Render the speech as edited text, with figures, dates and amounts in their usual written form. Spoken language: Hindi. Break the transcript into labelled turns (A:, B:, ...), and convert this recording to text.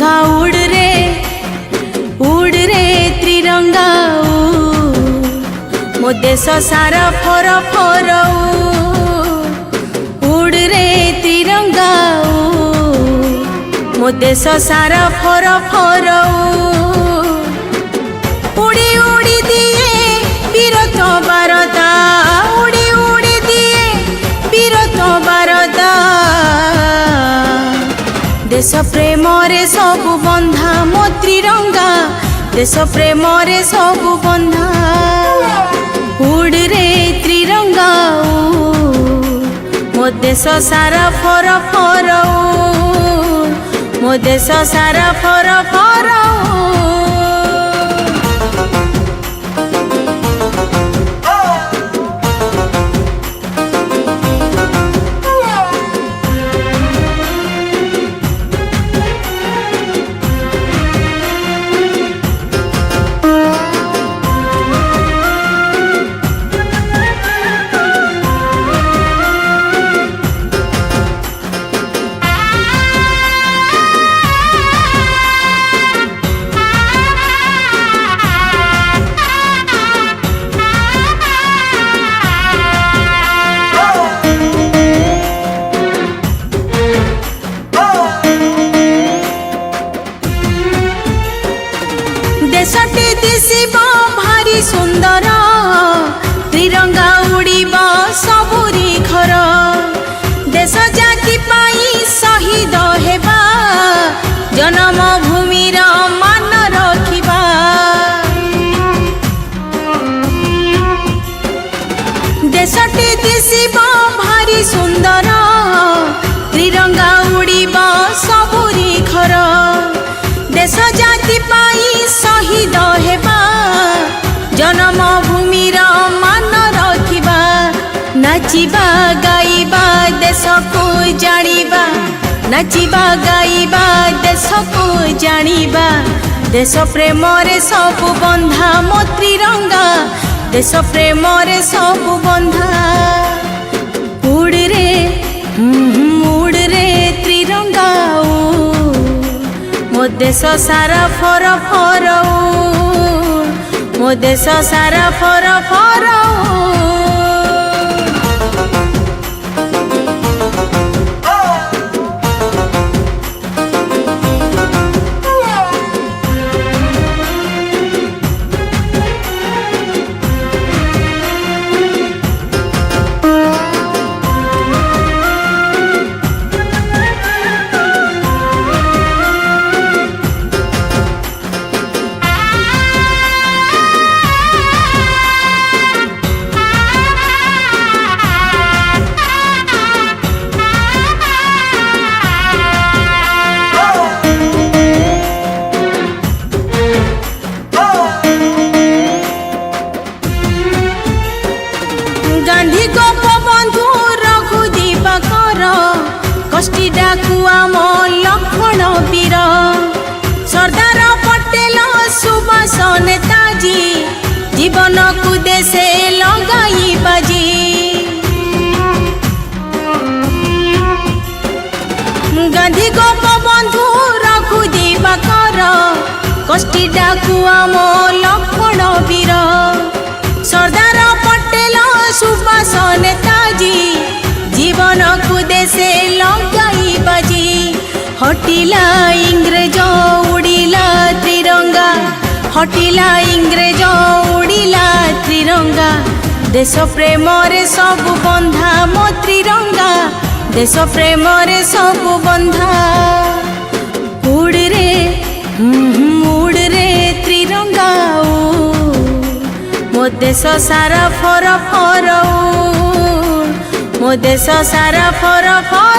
A: तिरंगा उड़ रे त्रिरंगा मो देश सारा फर फर उड़ रे तिरंगा मो देश सारा फर फर उड़ी उड़ी दिए बीरत बारदा उड़ी उड़ी दिए बीरत बारदा देश प्रेम रे सबु बंधा मो त्रिरंगा देश प्रेम रे सबु बंधा उड़ रे त्रिरंगा मो देश सारा फर फर मो देश सारा फर फर देशटी दिशिब भारी सुंदर त्रिरंगा उड़ीब सबुरी घर देश जाति पाई शहीद हेबा जन्म भूमिर मान रखिबा देशटी दिशिब भारी सुंदर त्रिरंगा उड़ीब सबुरी घर देश जाति पाई शहीद हेबा जन्म भूमिर मान रखिबा नाचिबा गाइबा देश को जानिबा नाचिबा गाइबा देश को जानिबा देश प्रेम रे सबु बंधा मो त्रिरंगा देश प्रेम रे सबु बंधा उड़ रे त्रिरंगा मो देश सारा फर फर मो देश सारा फर फर गांधी गोपबंधु रघु दिवाकर कष्टी डाकु आम लक्ष्मण वीर सरदार पटेल सुभाष नेताजी जीवन को देशे लगाई बाजी गांधी गोपबंधु रघु दिवाकर कष्टी डाकु आम लक्ष्मण वीर सरदार पटेल सुभाष नेताजी जीवन को देशे लगाई बाजी हटिला इंग्रेज उड़िला त्रिरंगा हटिला इंग्रेज उड़िला त्रिरंगा देश प्रेम रे सबु बंधा मो त्रिरंगा देश प्रेम रे सबु बंधा उड़ रे त्रिरंगा मो देश सारा फर फर मो देश सारा फर फर